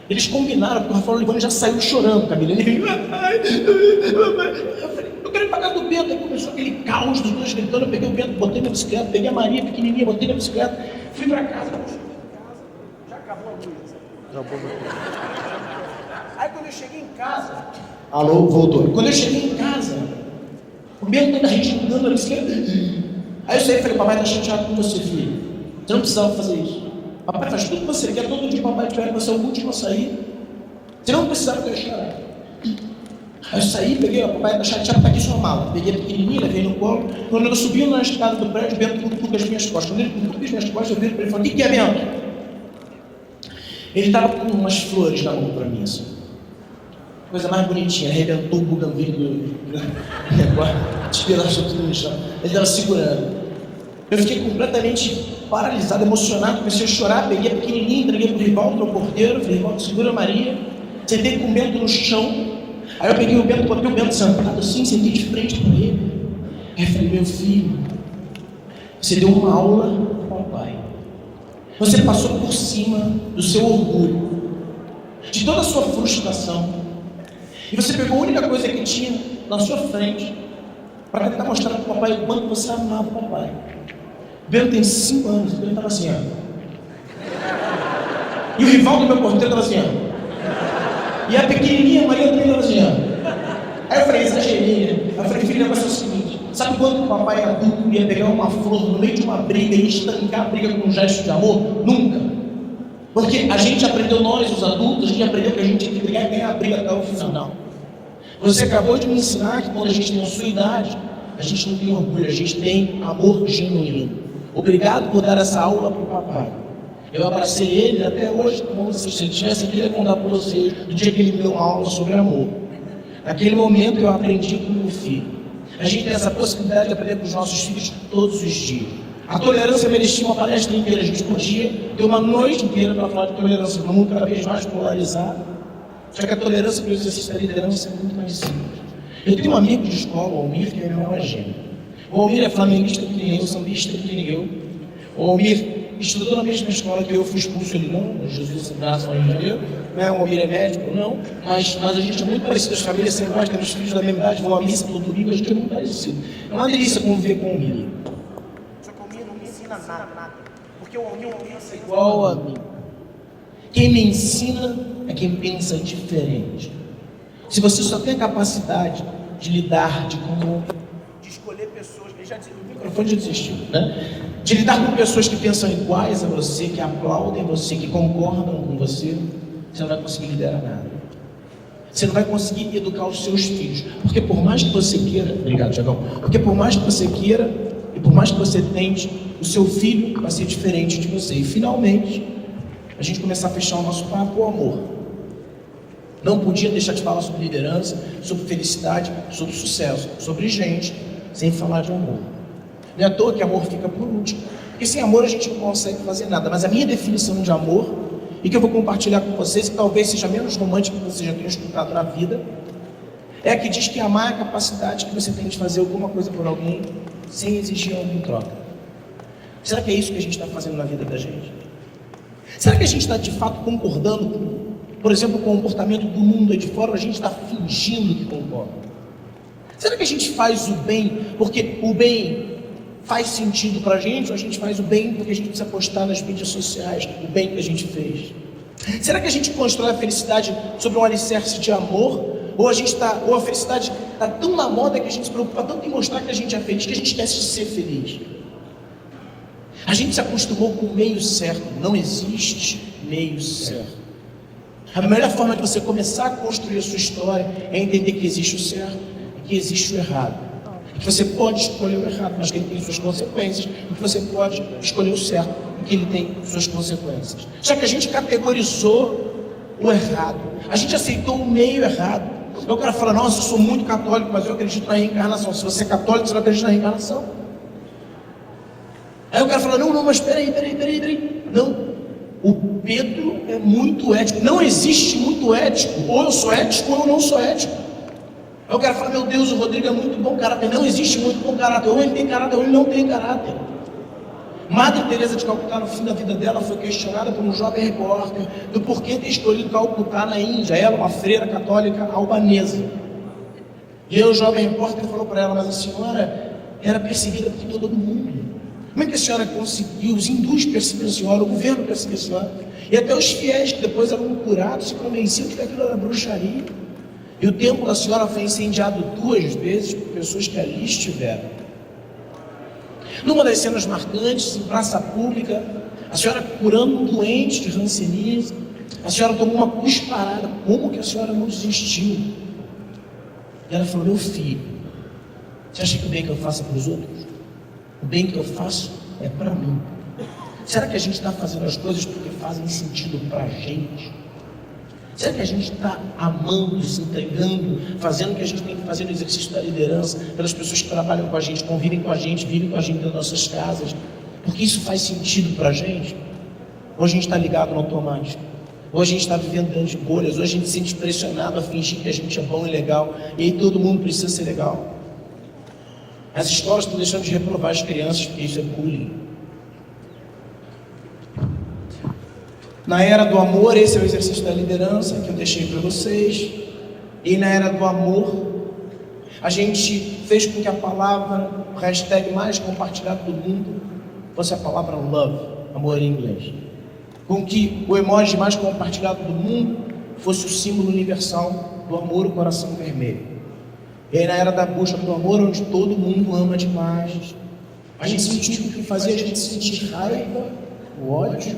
Eles combinaram, porque o Rafael Livone já saiu chorando, Camila. Ele veio: papai, papai. Eu falei: eu quero ir para casa do Bento. Aí começou aquele caos dos dois gritando. Eu peguei o Bento, botei na bicicleta, peguei a Maria pequenininha, botei na bicicleta, fui para casa. Já acabou a luz. Aí quando eu cheguei em casa... Alô, voltou. Quando eu cheguei em casa, o Bento ainda resmungando na bicicleta. Aí eu saí e falei: papai está chateado com você, filho. Você não precisava fazer isso. Papai faz tudo que você quer, todo dia papai tiver que você é o último a sair. Você não precisava que eu chorar. Aí eu saí, peguei, papai está chateado, tá aqui sua mala. Peguei a pequenininha, levei no colo. Quando eu subi na escada do prédio, o Bento cutuca as minhas costas. Quando ele cutuca as minhas costas, eu viro para ele e falo: o que é, Bento? Ele estava com umas flores na mão para mim, assim. Coisa mais bonitinha, arrebentou o buganvírio do negócio, despedaçou tudo no chão. Ele estava segurando. Eu fiquei completamente paralisado, emocionado, comecei a chorar, peguei a pequenininha, entreguei para o Rivaldo, meu porteiro, falei: Rivaldo, segura a Maria. Sentei com o Bento no chão. Aí eu peguei o Bento, botei o Bento sentado assim, sentei de frente para ele. Aí eu falei: meu filho, você deu uma aula ao papai. Você passou por cima do seu orgulho, de toda a sua frustração. E você pegou a única coisa que tinha na sua frente para tentar mostrar para o papai o quanto você amava o papai. O Bento tem 5 anos, então ele estava assim, ó. E o Rivaldo, meu porteiro, estava assim, ó. E a pequenininha, a Maria também estava assim, ó. Aí eu falei: exagerei. Aí eu falei: filho, o negócio é o seguinte: sabe quando o papai adulto ia pegar uma flor no meio de uma briga e estancar a briga com um gesto de amor? Nunca. Porque a gente aprendeu, nós, os adultos, a gente aprendeu que a gente tinha que brigar e ganhar a briga até o final. Não. Você acabou de me ensinar que quando a gente tem a sua idade, a gente não tem orgulho, a gente tem amor genuíno. Obrigado por dar essa aula para o papai. Eu abracei ele até hoje, como se ele tivesse aqui, eu ia contar para vocês do dia que ele me deu uma aula sobre amor. Naquele momento eu aprendi com o meu filho. A gente tem essa possibilidade de aprender com os nossos filhos todos os dias. A tolerância merecia uma palestra inteira. A gente podia ter uma noite inteira para falar de tolerância no mundo cada vez mais polarizado. Só que a tolerância para o exercício da liderança é muito mais simples. Eu tenho um amigo de escola, o Almir, que é meu gêmeo. O Almir é flamenguista que nem eu, sambista que nem eu. O Almir estudou na mesma escola que eu, fui expulso, ele não, Jesus se abraça ao Rio de Janeiro. Não, o Almir é médico, não, mas a gente é muito parecido, as famílias sempre mais, temos filhos da mesma idade, vão à missa todo domingo, a gente é muito parecido. É uma delícia conviver com o Almir. Só que o Almir não me ensina nada, porque o Almir pensa igual a mim. Quem me ensina é quem pensa diferente. Se você só tem a capacidade de lidar, de escolher pessoas, ele já disse, o microfone já desistiu, né? De lidar com pessoas que pensam iguais a você, que aplaudem você, que concordam com você, você não vai conseguir liderar nada. Você não vai conseguir educar os seus filhos, porque por mais que você queira, obrigado, Tiagão, porque por mais que você queira e por mais que você tente, o seu filho vai ser diferente de você. E finalmente, a gente começar a fechar o nosso papo, o amor. Não podia deixar de falar sobre liderança, sobre felicidade, sobre sucesso, sobre gente, sem falar de amor. Não é à toa que amor fica por último, porque sem amor a gente não consegue fazer nada. Mas a minha definição de amor, e que eu vou compartilhar com vocês, que talvez seja menos romântica que você já tenha escutado na vida, é a que diz que amar é a capacidade que você tem de fazer alguma coisa por alguém sem exigir algo em troca. Será que é isso que a gente está fazendo na vida da gente? Será que a gente está de fato concordando com, por exemplo, com o comportamento do mundo aí de fora, ou a gente está fingindo que concorda? Será que a gente faz o bem porque o bem faz sentido para a gente, ou a gente faz o bem porque a gente precisa postar nas mídias sociais o bem que a gente fez? Será que a gente constrói a felicidade sobre um alicerce de amor? Ou a felicidade está tão na moda que a gente se preocupa tanto em mostrar que a gente é feliz, que a gente esquece de ser feliz? A gente se acostumou com o meio certo. Não existe meio certo. A melhor forma de você começar a construir a sua história é entender que existe o certo e que existe o errado. E que você pode escolher o errado, mas que ele tem suas consequências. E que você pode escolher o certo e que ele tem suas consequências. Só que a gente categorizou o errado. A gente aceitou o meio errado. Então o cara fala, nossa, eu sou muito católico, mas eu acredito na reencarnação. Se você é católico, você não acredita na reencarnação. Aí o cara fala, não, mas peraí. Não, o Pedro é muito ético. Não existe muito ético. Ou eu sou ético ou eu não sou ético. Aí o cara fala, meu Deus, o Rodrigo é muito bom caráter. Não existe muito bom caráter. Ou ele tem caráter ou ele não tem caráter. Madre Teresa de Calcutá, no fim da vida dela, foi questionada por um jovem repórter do porquê ter escolhido Calcutá na Índia. Ela, uma freira católica albanesa. E aí o jovem repórter falou para ela, mas a senhora era perseguida por todo mundo. Como é que a senhora conseguiu? Os hindus perseguiram a senhora, o governo perseguiu a senhora. E até os fiéis, que depois eram curados, se convenciam de que aquilo era bruxaria. E o templo da senhora foi incendiado 2 vezes por pessoas que ali estiveram. Numa das cenas marcantes, em praça pública, a senhora curando um doente de hanseníase, a senhora tomou uma cusparada. Como que a senhora não desistiu? E ela falou, meu filho, você acha que o bem que eu faço é para os outros? O bem que eu faço é para mim. Será que a gente está fazendo as coisas porque fazem sentido para a gente? Será que a gente está amando, se entregando, fazendo o que a gente tem que fazer no exercício da liderança, pelas pessoas que trabalham com a gente, convivem com a gente, vivem com a gente nas nossas casas, porque isso faz sentido para a gente? Ou a gente está ligado no automático? Ou a gente está vivendo dentro de bolhas? Ou a gente se sente pressionado a fingir que a gente é bom e legal, e aí todo mundo precisa ser legal? As escolas estão deixando de reprovar as crianças porque isso é bullying. Na era do amor, esse é o exercício da liderança que eu deixei para vocês. E na era do amor, a gente fez com que a palavra, o hashtag mais compartilhado do mundo, fosse a palavra love, amor em inglês. Com que o emoji mais compartilhado do mundo fosse o símbolo universal do amor, o coração vermelho. E aí na era da busca do amor, onde todo mundo ama demais, a gente sentiu que fazia a gente sentir raiva, o ódio,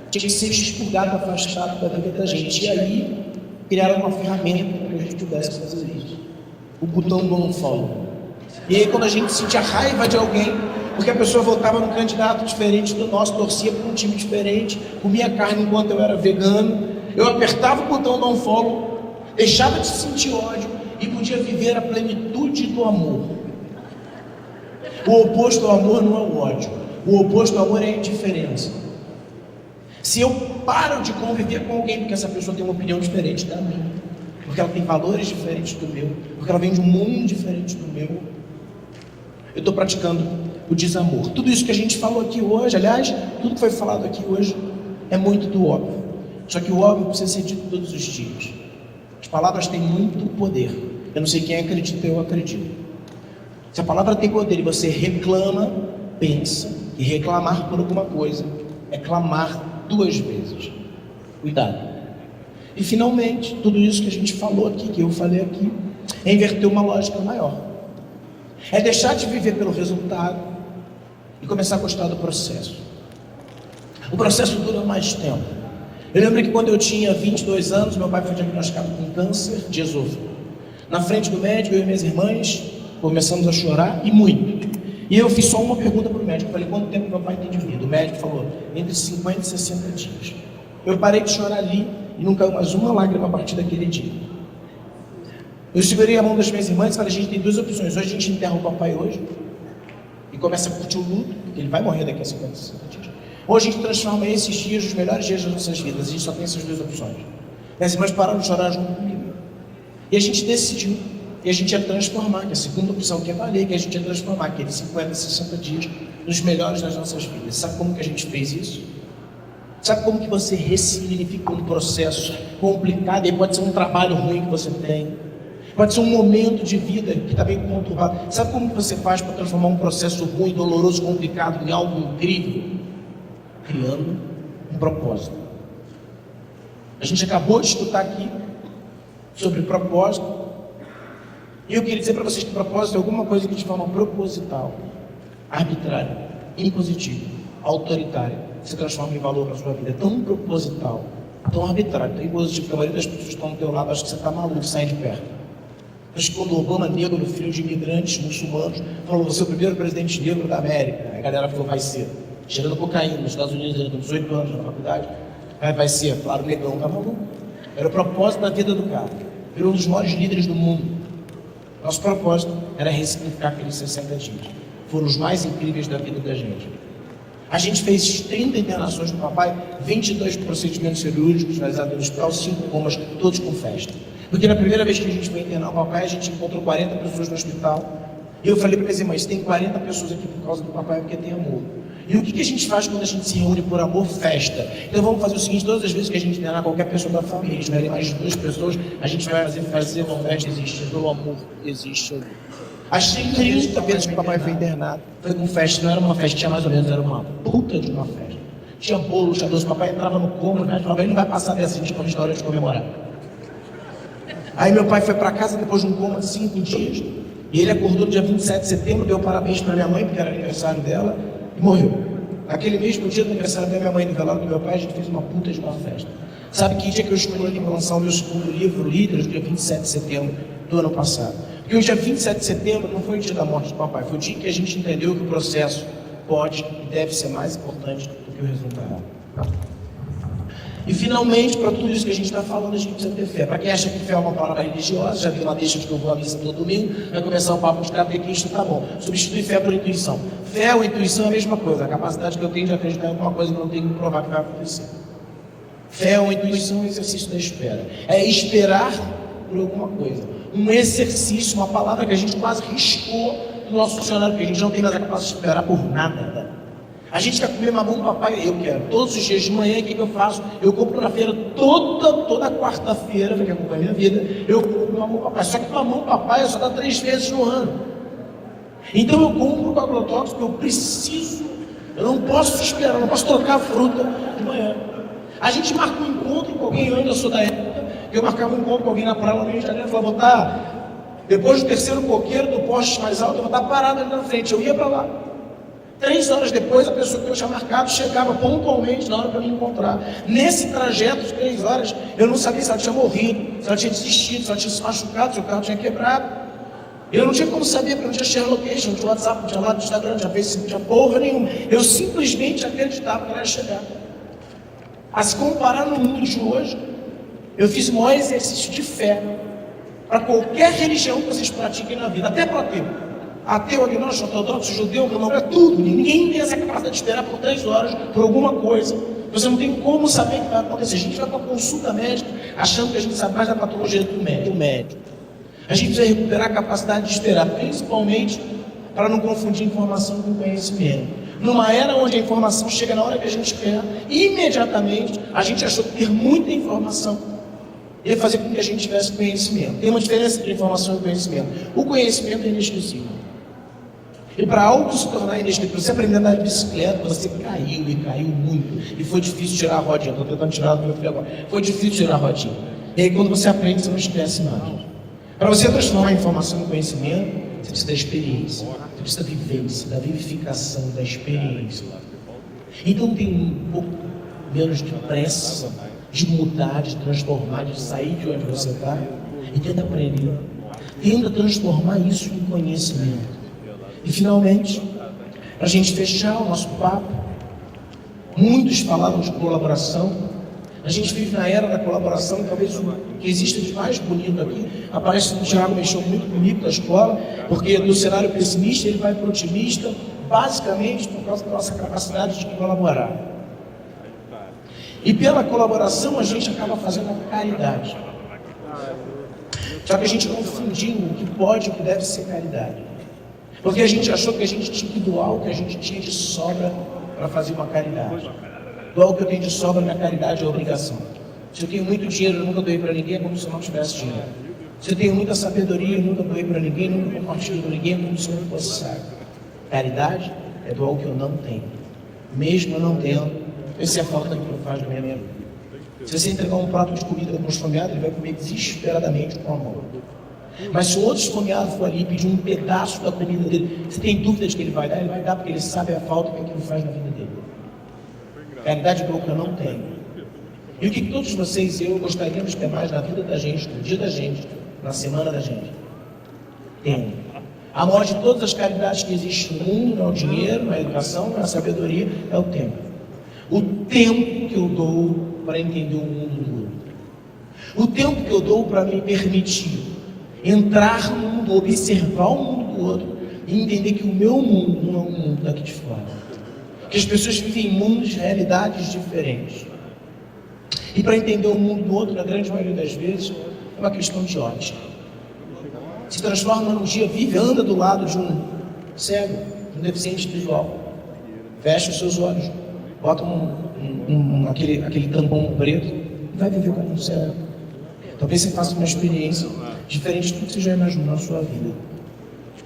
tinha que ser expurgado, afastado da vida da gente. E aí criaram uma ferramenta para que a gente pudesse fazer isso. O botão do unfollow. E aí quando a gente sentia raiva de alguém, porque a pessoa votava num candidato diferente do nosso, torcia para um time diferente, comia carne enquanto eu era vegano, eu apertava o botão do unfollow, deixava de sentir ódio, e podia viver a plenitude do amor. O oposto ao amor não é o ódio. O oposto ao amor é a indiferença. Se eu paro de conviver com alguém porque essa pessoa tem uma opinião diferente da minha, porque ela tem valores diferentes do meu, porque ela vem de um mundo diferente do meu, eu estou praticando o desamor. Tudo isso que a gente falou aqui hoje, aliás, tudo que foi falado aqui hoje é muito do óbvio. Só que o óbvio precisa ser dito todos os dias. As palavras têm muito poder. Eu não sei quem acredita, eu acredito. Se a palavra tem poder e você reclama, pensa, e reclamar por alguma coisa é clamar 2 vezes. Cuidado. E finalmente, tudo isso que a gente falou aqui, que eu falei aqui, é inverter uma lógica maior. É deixar de viver pelo resultado e começar a gostar do processo. O processo dura mais tempo. Eu lembro que quando eu tinha 22 anos, meu pai foi diagnosticado com câncer de esôfago. Na frente do médico, eu e minhas irmãs começamos a chorar, e muito. E eu fiz só uma pergunta para o médico. Eu falei, quanto tempo meu pai tem de vida? O médico falou, entre 50 e 60 dias. Eu parei de chorar ali e não caiu mais uma lágrima a partir daquele dia. Eu segurei a mão das minhas irmãs e falei, a gente tem 2 opções. Hoje a gente enterra o papai hoje e começa a curtir o luto, porque ele vai morrer daqui a 50, 60 dias. Ou a gente transforma esses dias nos melhores dias das nossas vidas. A gente só tem essas 2 opções. Minhas irmãs pararam de chorar junto comigo. E a gente decidiu que a gente ia transformar, que a segunda opção que eu falei, que a gente ia transformar aqueles 50, 60 dias nos melhores das nossas vidas. Sabe como que a gente fez isso? Sabe como que você ressignifica um processo complicado? E pode ser um trabalho ruim que você tem, pode ser um momento de vida que está bem conturbado. Sabe como que você faz para transformar um processo ruim, doloroso, complicado em algo incrível? Criando um propósito. A gente acabou de escutar aqui sobre propósito, e eu queria dizer para vocês que propósito é alguma coisa que de forma proposital, arbitrária, impositiva, autoritária, se transforma em valor na sua vida. É tão proposital, tão arbitrário, tão impositivo, que a maioria das pessoas que estão ao teu lado acha que você está maluco, sai de perto. Acho que quando Obama, negro, filho de imigrantes muçulmanos, falou, você é o primeiro presidente negro da América, a galera falou, vai ser. Cheirando cocaína nos Estados Unidos, com 18 anos na faculdade, vai ser. Claro, o negão está maluco. Era o propósito da vida do cara. Virou um dos maiores líderes do mundo. Nosso propósito era ressignificar aqueles 60 dias. Foram os mais incríveis da vida da gente. A gente fez 30 internações do papai, 22 procedimentos cirúrgicos realizados no hospital, 5 comas, todos com festa. Porque na primeira vez que a gente foi internar o papai, a gente encontrou 40 pessoas no hospital. E eu falei para minhas irmãs, tem 40 pessoas aqui por causa do papai, porque tem amor. E o que a gente faz quando a gente se reúne por amor? Festa. Então vamos fazer o seguinte, todas as vezes que a gente internar qualquer pessoa da família, a gente vai ter mais de 2 pessoas, a gente vai fazer uma festa, existe, pelo amor, existe ali. As 30 vezes que o papai foi internado, foi com festa, não era uma festa, tinha mais ou menos, era uma puta de uma festa. Tinha bolo, tinha doce, o papai entrava no coma, né? Falava, ele não vai passar dessa, a gente come restaurante comemorar. Aí meu pai foi para casa depois de um coma de 5 dias, e ele acordou no dia 27 de setembro, deu parabéns para minha mãe, porque era aniversário dela, e morreu. Naquele mesmo dia do aniversário da minha mãe, no velório do meu pai, a gente fez uma puta de uma festa. Sabe que dia que eu escolhi para lançar o meu segundo livro, Líderes, no dia 27 de setembro do ano passado? Porque o dia 27 de setembro não foi o dia da morte do papai, foi o dia que a gente entendeu que o processo pode e deve ser mais importante do que o resultado. E finalmente, para tudo isso que a gente está falando, a gente precisa ter fé. Para quem acha que fé é uma palavra religiosa, já viu uma deixa de que eu vou à missa todo domingo, vai começar um papo de catequista, tá bom. Substitui fé por intuição. Fé ou intuição é a mesma coisa, a capacidade que eu tenho de acreditar em alguma coisa que eu não tenho que provar que vai acontecer. Fé ou intuição é um exercício da espera. É esperar por alguma coisa. Um exercício, uma palavra que a gente quase riscou no nosso dicionário, porque a gente não tem mais a capacidade de esperar por nada. A gente quer comer mamão do papai, eu quero. Todos os dias de manhã, o que eu faço? Eu compro na feira toda quarta-feira, que acompanha a minha vida, eu compro mamão do papai. Só que mamão do papai só dá 3 vezes no ano. Então eu compro o agrotóxico que eu preciso. Eu não posso esperar, eu não posso trocar a fruta de manhã. A gente marca um encontro com alguém, eu ainda sou da época, que eu marcava um encontro com alguém na praia no Rio de Janeiro, falava, vou estar, depois do terceiro coqueiro do poste mais alto, eu vou estar parado ali na frente. Eu ia para lá. 3 horas depois, a pessoa que eu tinha marcado chegava pontualmente na hora para me encontrar. Nesse trajeto de 3 horas, eu não sabia se ela tinha morrido, se ela tinha desistido, se ela tinha se machucado, se o carro tinha quebrado. Eu não tinha como saber, porque não tinha share location, não tinha WhatsApp, não tinha lá no Instagram, não tinha Facebook, não tinha porra nenhuma. Eu simplesmente acreditava que ela ia chegar. A se comparar no mundo de hoje, eu fiz o maior exercício de fé para qualquer religião que vocês pratiquem na vida, até para ateu. Ateu, agnóstico, ortodoxo, judeu, não é tudo. Ninguém tem essa capacidade de esperar por 3 horas por alguma coisa Você não tem como saber o que vai acontecer. A gente vai para a consulta médica achando que a gente sabe mais da patologia do médico. A gente precisa recuperar a capacidade de esperar, principalmente para não confundir informação com conhecimento. Numa era onde a informação chega na hora que a gente quer, imediatamente a gente achou que ter muita informação ia fazer com que a gente tivesse conhecimento. Tem uma diferença entre informação e conhecimento. O conhecimento é inesquecível. E para algo se tornar inesquecível, você aprender a andar de bicicleta, você caiu e caiu muito. E foi difícil tirar a rodinha. Estou tentando tirar do meu filho agora. Foi difícil tirar a rodinha. E aí quando você aprende, você não esquece mais. Para você transformar a informação em conhecimento, você precisa da experiência. Você precisa da vivência, da vivificação, da experiência. Então tem um pouco menos de pressa de mudar, de transformar, de sair de onde você está e tenta aprender. Tenta transformar isso em conhecimento. E finalmente, para a gente fechar o nosso papo, muitos falaram de colaboração. A gente vive na era da colaboração, talvez o que exista de mais bonito aqui. Aparece que o Thiago mexeu muito comigo da escola, porque do cenário pessimista ele vai para o otimista, basicamente por causa da nossa capacidade de colaborar. E pela colaboração a gente acaba fazendo a caridade. Só que a gente confundiu o que pode e o que deve ser caridade. Porque a gente achou que a gente tinha que doar o que a gente tinha de sobra para fazer uma caridade. Doar o que eu tenho de sobra na caridade é obrigação. Se eu tenho muito dinheiro e nunca doei para ninguém, é como se eu não tivesse dinheiro. Se eu tenho muita sabedoria e nunca doei para ninguém, nunca compartilho com ninguém, é como se eu não fosse sábio. Caridade é doar o que eu não tenho. Mesmo eu não tendo, essa é a falta que eu faço da minha vida. Se você entregar um prato de comida para um esfomeado, ele vai comer desesperadamente com amor. Mas se o outro esfomeado for ali e pedir um pedaço da comida dele, você tem dúvida de que ele vai dar porque ele sabe a falta que aquilo faz na vida dele. Caridade é o que eu não tenho. E o que todos vocês e eu gostaríamos de ter mais na vida da gente, no dia da gente, na semana da gente? Tempo. A maior de todas as caridades que existem no mundo não é o dinheiro, não é a educação, não é a sabedoria, é o tempo. O tempo que eu dou para entender o mundo do outro. O tempo que eu dou para me permitir entrar no mundo, observar o mundo do outro e entender que o meu mundo não é o mundo daqui de fora. Que as pessoas vivem em mundos, realidades diferentes. E para entender o mundo do outro, na grande maioria das vezes, é uma questão de ótica. Se transforma num dia, vive, anda do lado de um cego, de um deficiente visual. Fecha os seus olhos, bota aquele tampão preto e vai viver como um cego. Talvez você faça uma experiência diferente de tudo que você já imaginou na sua vida.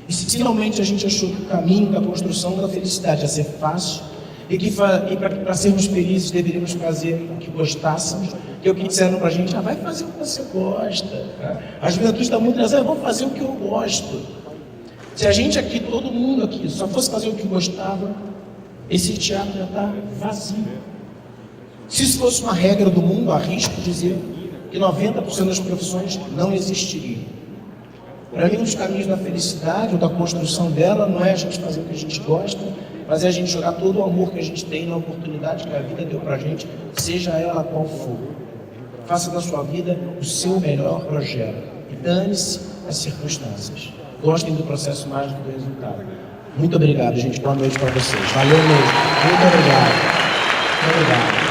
E se finalmente a gente achou que o caminho da construção da felicidade ia ser fácil, e que para sermos felizes deveríamos fazer o que gostássemos, que é o que disseram para a gente, vai fazer o que você gosta. A juventude está muito nessa, vou fazer o que eu gosto. Se a gente aqui, todo mundo aqui, só fosse fazer o que gostava, esse teatro já está vazio. Se isso fosse uma regra do mundo, arrisco dizer que 90% das profissões não existiriam. Para mim, um dos caminhos da felicidade ou da construção dela não é a gente fazer o que a gente gosta, mas é a gente jogar todo o amor que a gente tem na oportunidade que a vida deu para a gente, seja ela qual for. Faça da sua vida o seu melhor projeto e dane-se as circunstâncias. Gostem do processo mais do que do resultado. Muito obrigado, gente. Boa noite para vocês. Valeu mesmo. Muito obrigado. Muito obrigado.